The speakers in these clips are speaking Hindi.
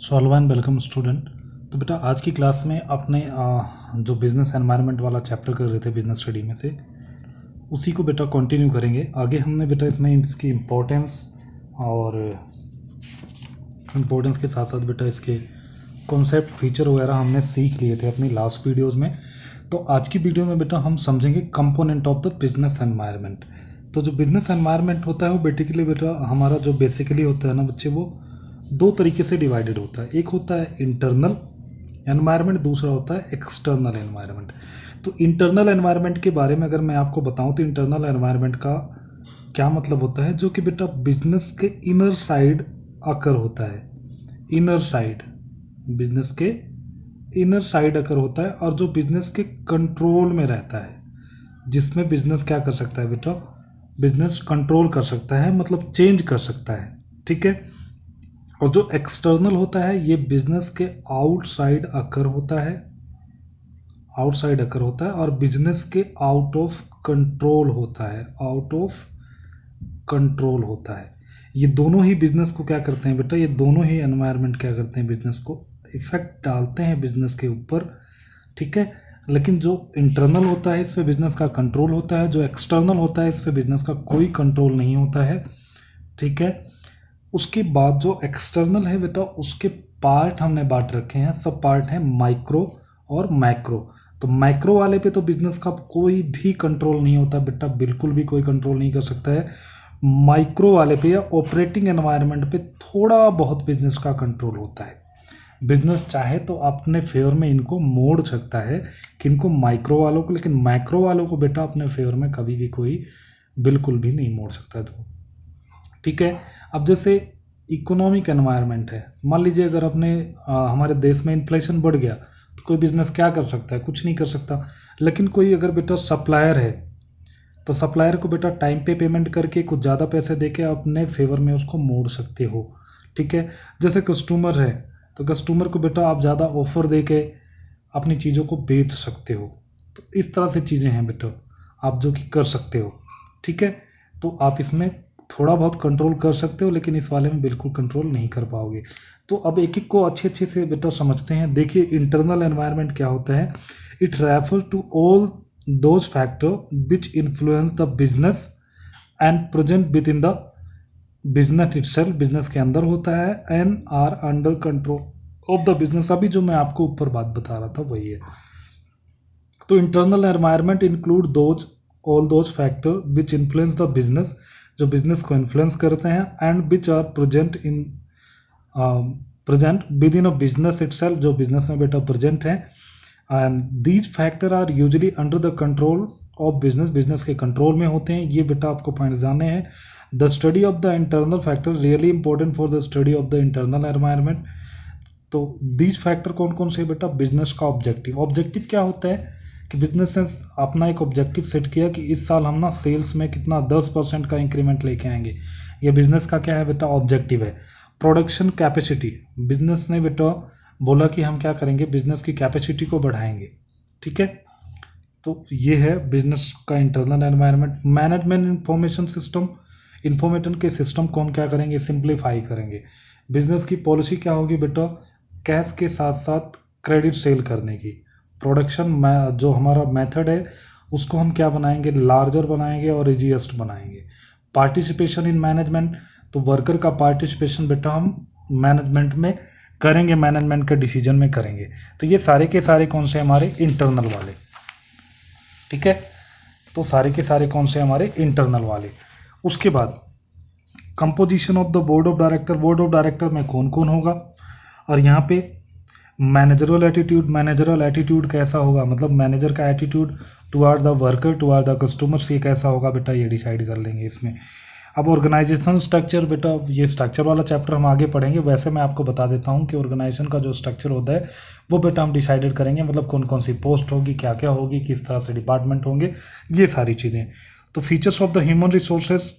So hello and welcome student. तो बेटा आज की क्लास में अपने जो बिजनेस एनवायरनमेंट वाला चैप्टर कर रहे थे बिजनेस स्टडी में से उसी को बेटा कंटिन्यू करेंगे। आगे हमने बेटा इसमें इसकी इम्पोर्टेंस और इम्पोर्टेंस के साथ साथ बेटा इसके कॉन्सेप्ट फीचर वगैरह हमने सीख लिए थे अपनी लास्ट वीडियोस में। तो आज की वीडियो में बेटा हम समझेंगे component of the business environment. तो जो बिजनेस एनवायरनमेंट होता है वो बेसिकली बेटा हमारा जो बेसिकली होता है ना बच्चे, वो दो तरीके से डिवाइडेड होता है। एक होता है इंटरनल एनवायरनमेंट, दूसरा होता है एक्सटर्नल एनवायरनमेंट। तो इंटरनल एनवायरनमेंट के बारे में अगर मैं आपको बताऊं तो इंटरनल एनवायरनमेंट का क्या मतलब होता है, जो कि बेटा बिजनेस के इनर साइड आकर होता है। इनर साइड, बिजनेस के इनर साइड आकर होता है और जो बिजनेस के कंट्रोल में रहता है, जिसमें बिजनेस क्या कर सकता है बेटा, बिजनेस कंट्रोल कर सकता है, मतलब चेंज कर सकता है। ठीक है। और जो एक्सटर्नल होता है ये बिजनेस के आउटसाइड अकर होता है, आउटसाइड अकर होता है और बिजनेस के आउट ऑफ कंट्रोल होता है, आउट ऑफ कंट्रोल होता है। ये दोनों ही बिजनेस को क्या करते हैं बेटा, ये दोनों ही एनवायरनमेंट क्या करते हैं, बिजनेस को इफेक्ट डालते हैं बिजनेस के ऊपर। ठीक है। लेकिन जो इंटरनल होता है इस पे बिजनेस का कंट्रोल होता है, जो एक्सटर्नल होता है इस पे बिजनेस का कोई कंट्रोल नहीं होता है। ठीक है। उसके बाद जो एक्सटर्नल है बेटा उसके पार्ट हमने बांट रखे हैं, सब पार्ट हैं माइक्रो और मैक्रो। तो माइक्रो वाले पे तो बिजनेस का कोई भी कंट्रोल नहीं होता बेटा, बिल्कुल भी कोई कंट्रोल नहीं कर सकता है। माइक्रो वाले पे या ऑपरेटिंग एनवायरनमेंट पे थोड़ा बहुत बिजनेस का कंट्रोल होता है। बिजनेस चाहे तो अपने फेवर में इनको मोड़ सकता है, किनको, माइक्रो वालों को, लेकिन मैक्रो वालों को बेटा अपने फेवर में कभी भी कोई बिल्कुल भी नहीं मोड़ सकता है। तो ठीक है। अब जैसे इकोनॉमिक एनवायरनमेंट है, मान लीजिए अगर अपने हमारे देश में इन्फ्लेशन बढ़ गया तो कोई बिजनेस क्या कर सकता है, कुछ नहीं कर सकता। लेकिन कोई अगर बेटा सप्लायर है तो सप्लायर को बेटा टाइम पे पेमेंट करके कुछ ज़्यादा पैसे देके अपने फेवर में उसको मोड़ सकते हो। ठीक है। जैसे कस्टमर है तो कस्टमर को बेटा आप ज़्यादा ऑफर दे के अपनी चीज़ों को बेच सकते हो। तो इस तरह से चीज़ें हैं बेटा आप जो कि कर सकते हो। ठीक है। तो आप इसमें थोड़ा बहुत कंट्रोल कर सकते हो, लेकिन इस वाले में बिल्कुल कंट्रोल नहीं कर पाओगे। तो अब एक एक को अच्छे अच्छे से बेटा समझते हैं। देखिए इंटरनल एनवायरनमेंट क्या होता है। It refer to all those factor which influence the business and present within the business itself, business के अंदर होता है, and are under control of the business. अभी जो मैं आपको ऊपर बात बता रहा था वही है। तो internal environment include those all those factor which influence the business, जो बिजनेस को इन्फ्लुएंस करते हैं, and which are present within a business itself, जो बिजनेस में बेटा प्रेजेंट है। And these factor are usually under the control of business, business के कंट्रोल में होते हैं। ये बेटा आपको पॉइंट जानने हैं। The study of the internal factor really important for the study of the internal environment. तो दीज फैक्टर कौन कौन से बेटा, बिजनेस का ऑब्जेक्टिव, ऑब्जेक्टिव क्या होता है कि बिजनेस ने अपना एक ऑब्जेक्टिव सेट किया कि इस साल हम ना सेल्स में कितना 10% का इंक्रीमेंट लेके आएंगे। ये बिजनेस का क्या है बेटा, ऑब्जेक्टिव है। प्रोडक्शन कैपेसिटी, बिजनेस ने बेटा बोला कि हम क्या करेंगे, बिजनेस की कैपेसिटी को बढ़ाएंगे। ठीक है। तो ये है बिजनेस का internal environment. Management information system, information के सिस्टम को हम क्या करेंगे, सिंप्लीफाई करेंगे। बिजनेस की पॉलिसी क्या होगी बेटा, कैश के साथ साथ क्रेडिट सेल करने की। प्रोडक्शन जो हमारा मेथड है उसको हम क्या बनाएंगे, लार्जर बनाएंगे और इजीएस्ट बनाएंगे। पार्टिसिपेशन इन मैनेजमेंट, तो वर्कर का पार्टिसिपेशन बेटा हम मैनेजमेंट में करेंगे, मैनेजमेंट के डिसीजन में करेंगे। तो ये सारे के सारे कौन से हमारे, इंटरनल वाले। ठीक है। तो सारे के सारे कौन से हमारे, इंटरनल वाले। उसके बाद composition of the board of director, board of director में कौन कौन होगा, और यहाँ पे मैनेजरल एटीट्यूड, मैनेजरल एटीट्यूड कैसा होगा, मतलब मैनेजर का attitude toward the worker, toward the customers, ये कैसा होगा बेटा, ये डिसाइड कर लेंगे इसमें। अब ऑर्गेनाइजेशन स्ट्रक्चर बेटा, ये स्ट्रक्चर वाला चैप्टर हम आगे पढ़ेंगे। वैसे मैं आपको बता देता हूँ कि ऑर्गेनाइजेशन का जो स्ट्रक्चर होता है वो बेटा हम डिसाइडेड करेंगे, मतलब कौन कौन सी पोस्ट होगी, क्या क्या होगी, किस तरह से डिपार्टमेंट होंगे, ये सारी चीज़ें। तो features of the human resources,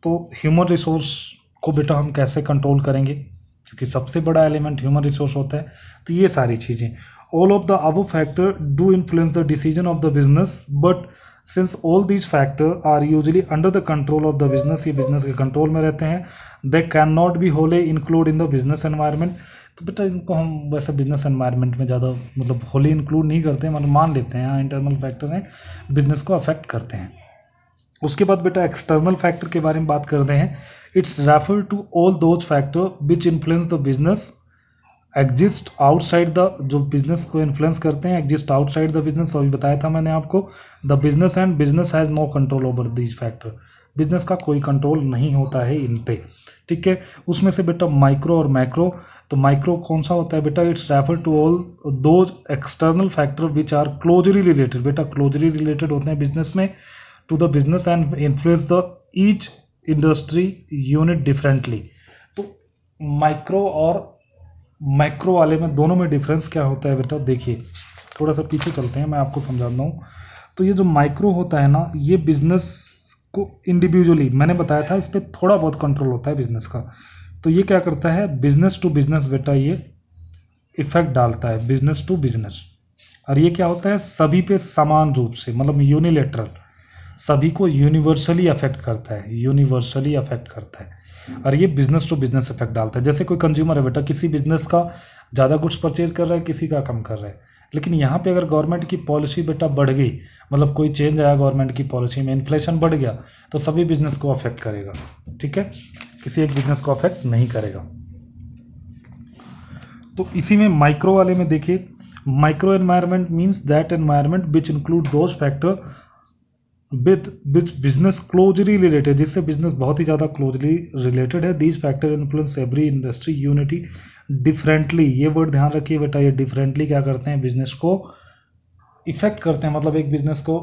तो ह्यूमन रिसोर्स को बेटा हम कैसे कंट्रोल करेंगे, क्योंकि सबसे बड़ा एलिमेंट ह्यूमन रिसोर्स होता है। तो ये सारी चीज़ें, all of the above factor do influence the decision of the business, but since all these factor are usually under the control of the business, ये बिजनेस के कंट्रोल में रहते हैं, they can not be wholly include in the business environment, तो बेटा इनको हम वैसे बिजनेस एनवायरनमेंट में ज़्यादा मतलब होली इंक्लूड नहीं करते हैं, मतलब मान लेते हैं हाँ इंटरनल फैक्टर हैं, बिजनेस को अफेक्ट करते हैं। उसके बाद बेटा एक्सटर्नल फैक्टर के बारे में बात करते हैं। Its refer to all those factor which influence the business exist outside the, जो बिजनेस को इन्फ्लुएंस करते हैं एग्जिस्ट आउटसाइड द बिजनेस, अभी बताया था मैंने आपको। The business and business has no control over these factor, business का कोई कंट्रोल नहीं होता है इन पे, ठीक है। उसमें से बेटा माइक्रो और मैक्रो, तो माइक्रो कौन सा होता है बेटा, its refer to all those external factor which are closely related, बेटा क्लोजली रिलेटेड होते हैं बिजनेस में to the business and influence the each industry unit differently. तो माइक्रो और मैक्रो वाले में दोनों में डिफरेंस क्या होता है बेटा, देखिए थोड़ा सा पीछे चलते हैं, मैं आपको समझाता हूँ। तो ये जो माइक्रो होता है ना, ये बिजनेस को इंडिविजुअली मैंने बताया था इस पर थोड़ा बहुत कंट्रोल होता है बिजनेस का। तो ये क्या करता है, बिजनेस टू बिजनेस बेटा ये इफेक्ट डालता है, बिजनेस टू बिजनेस। और ये क्या होता है, सभी पे समान रूप से, मतलब यूनिलेटरल, सभी को यूनिवर्सली अफेक्ट करता है, यूनिवर्सली अफेक्ट करता है। और ये बिजनेस टू बिजनेस इफेक्ट डालता है। जैसे कोई कंज्यूमर है बेटा, किसी बिजनेस का ज़्यादा गुड्स परचेज कर रहा है, किसी का कम कर रहा है, लेकिन यहाँ पे अगर गवर्नमेंट की पॉलिसी बेटा बढ़ गई, मतलब कोई चेंज आया गवर्नमेंट की पॉलिसी में, इन्फ्लेशन बढ़ गया, तो सभी बिजनेस को अफेक्ट करेगा, ठीक है, किसी एक बिजनेस को अफेक्ट नहीं करेगा। तो इसी में माइक्रो वाले में देखिए, micro environment means that environment which include those factor with business closely related, जिससे बिजनेस बहुत ही ज़्यादा क्लोजली रिलेटेड है। These factor influence every industry unity differently, ये वर्ड ध्यान रखिए बेटा, ये डिफरेंटली क्या करते हैं, बिजनेस को इफेक्ट करते हैं। मतलब एक बिजनेस को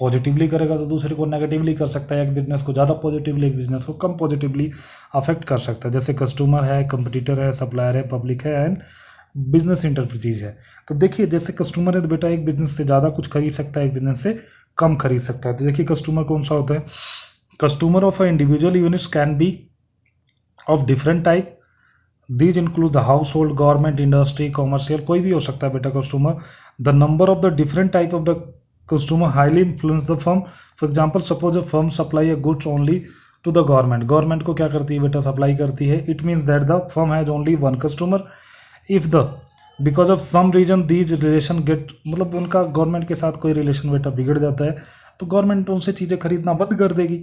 पॉजिटिवली करेगा तो दूसरे को नेगेटिवली कर सकता है, एक बिजनेस को ज़्यादा पॉजिटिवली, एक बिजनेस को कम पॉजिटिवली अफेक्ट कर सकता है। जैसे कस्टमर है, कंपटीटर है, सप्लायर है, पब्लिक है एंड बिजनेस इंटरप्राइज है। तो देखिए जैसे कस्टमर है तो बेटा एक बिजनेस से ज़्यादा कुछ खरीद सकता है, एक बिजनेस से कम खरीद सकता है। तो देखिए कस्टमर कौन सा होता है, customer of a individual units can be of different type, these include the household, government, industry, commercial, कोई भी हो सकता है बेटा customer. The number of the different type of the customer highly influence the firm. For example suppose a firm supply a goods only to the government, government को क्या करती है बेटा, सप्लाई करती है। It means that the firm has only one customer. If the because of some reason these relation get, मतलब उनका गवर्नमेंट के साथ कोई रिलेशन बेटा बिगड़ जाता है तो गवर्नमेंट उनसे चीज़ें खरीदना बंद कर देगी।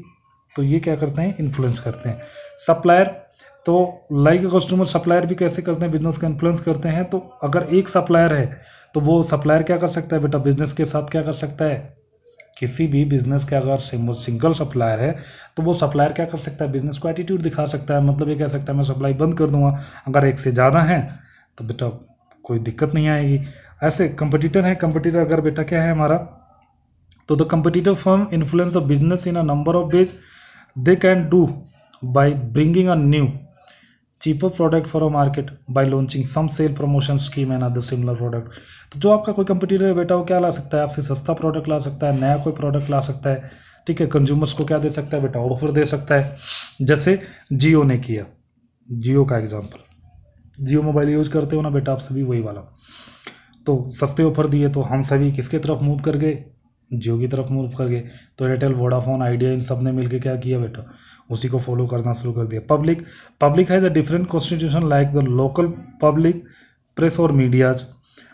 तो ये क्या करते हैं, इन्फ्लुएंस करते हैं। सप्लायर, तो लाइक कस्टमर सप्लायर भी कैसे करते हैं, बिजनेस का इन्फ्लुएंस करते हैं। तो अगर एक सप्लायर है तो वो सप्लायर क्या कर सकता है बेटा, बिजनेस के साथ क्या कर सकता है, किसी भी बिजनेस के अगर सिंगल सप्लायर है तो वो सप्लायर क्या कर सकता है, बिजनेस को एटीट्यूड दिखा सकता है। मतलब ये कह सकता है मैं सप्लाई बंद कर दूंगा। अगर एक से ज़्यादा है तो बेटा कोई दिक्कत नहीं आएगी। ऐसे कंपटीटर है, कंपटीटर अगर बेटा क्या है हमारा, तो the competitor firm influence the business in a number of ways they can do by bringing a new cheaper product for a market, by launching some sale promotion scheme and other similar product. तो जो आपका कोई कंपटीटर है बेटा वो क्या ला सकता है, आपसे सस्ता प्रोडक्ट ला सकता है, नया कोई प्रोडक्ट ला सकता है, ठीक है। कंज्यूमर्स को क्या दे सकता है बेटा, ऑफर दे सकता है। जैसे जियो ने किया, जियो का एग्जाम्पल, जियो मोबाइल यूज करते हो ना बेटा आप सभी, वही वाला। तो सस्ते ऑफर दिए तो हम सभी किसके तरफ मूव कर गए, जियो की तरफ मूव कर गए। तो एयरटेल, वोडाफोन, आइडिया, इन सब ने मिलकर क्या किया बेटा, उसी को फॉलो करना शुरू कर दिया। Public has a different constitution like the local public, press और मीडियाज,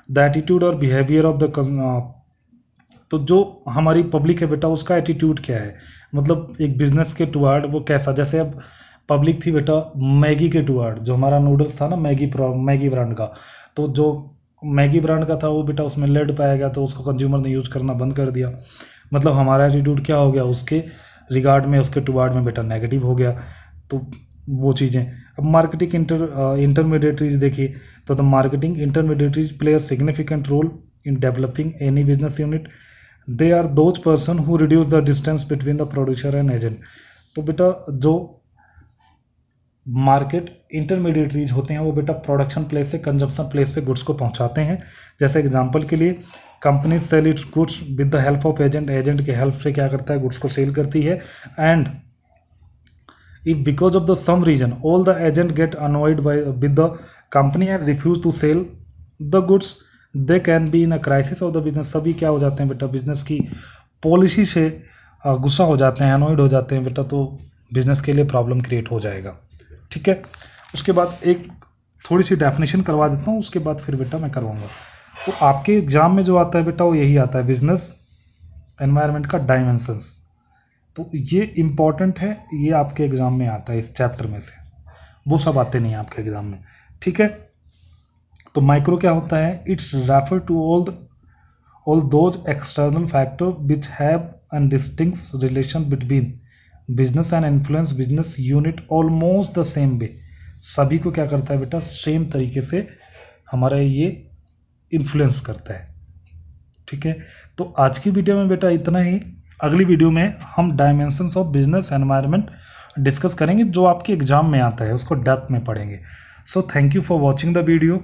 द एटीट्यूड और बिहेवियर ऑफ द, तो जो हमारी पब्लिक है बेटा उसका एटीट्यूड क्या है, मतलब एक बिजनेस के टुवार्ड वो कैसा। जैसे अब पब्लिक थी बेटा मैगी के टुवार्ड, जो हमारा नूडल्स था ना मैगी ब्रांड का, तो जो मैगी ब्रांड का था वो बेटा उसमें लेड पाया गया तो उसको कंज्यूमर ने यूज करना बंद कर दिया। मतलब हमारा एटीट्यूड क्या हो गया, उसके रिगार्ड में, उसके टुवार्ड में बेटा नेगेटिव हो गया। तो वो चीज़ें। अब मार्केटिंग इंटरमीडिएटरीज देखिए, तो the marketing intermediaries play a significant role in developing any business unit. They are those person who reduce the distance between the producer and agent. तो बेटा जो मार्केट इंटरमीडिएटरीज होते हैं वो बेटा प्रोडक्शन प्लेस से कंजम्पशन प्लेस पे गुड्स को पहुंचाते हैं। जैसे एग्जांपल के लिए company sell its goods with the help of agent, agent के हेल्प से क्या करता है, गुड्स को सेल करती है। And if because of the some reason all the agent get annoyed by with the company and refuse to sell the goods, they can be in a crisis of the business. सभी क्या हो जाते हैं बेटा, बिजनेस की पॉलिसी से गुस्सा हो जाते हैं, अनॉयड हो जाते हैं बेटा, तो बिजनेस के लिए प्रॉब्लम क्रिएट हो जाएगा, ठीक है। उसके बाद एक थोड़ी सी डेफिनेशन करवा देता हूँ, उसके बाद फिर बेटा मैं करवाऊँगा। तो आपके एग्जाम में जो आता है बेटा वो यही आता है, बिजनेस एनवायरनमेंट का डायमेंशंस। तो ये इम्पॉर्टेंट है, ये आपके एग्जाम में आता है इस चैप्टर में से, वो सब आते नहीं आपके एग्जाम में, ठीक है। तो माइक्रो क्या होता है, its refer to all those external factor which have an distinct relation between business and influence business unit almost the same way. सभी को क्या करता है बेटा, सेम तरीके से हमारा ये इन्फ्लुएंस करता है, ठीक है। तो आज की वीडियो में बेटा इतना ही। अगली वीडियो में हम dimensions of business environment discuss करेंगे, जो आपके एग्जाम में आता है उसको डेप्थ में पढ़ेंगे। So thank you for watching the video.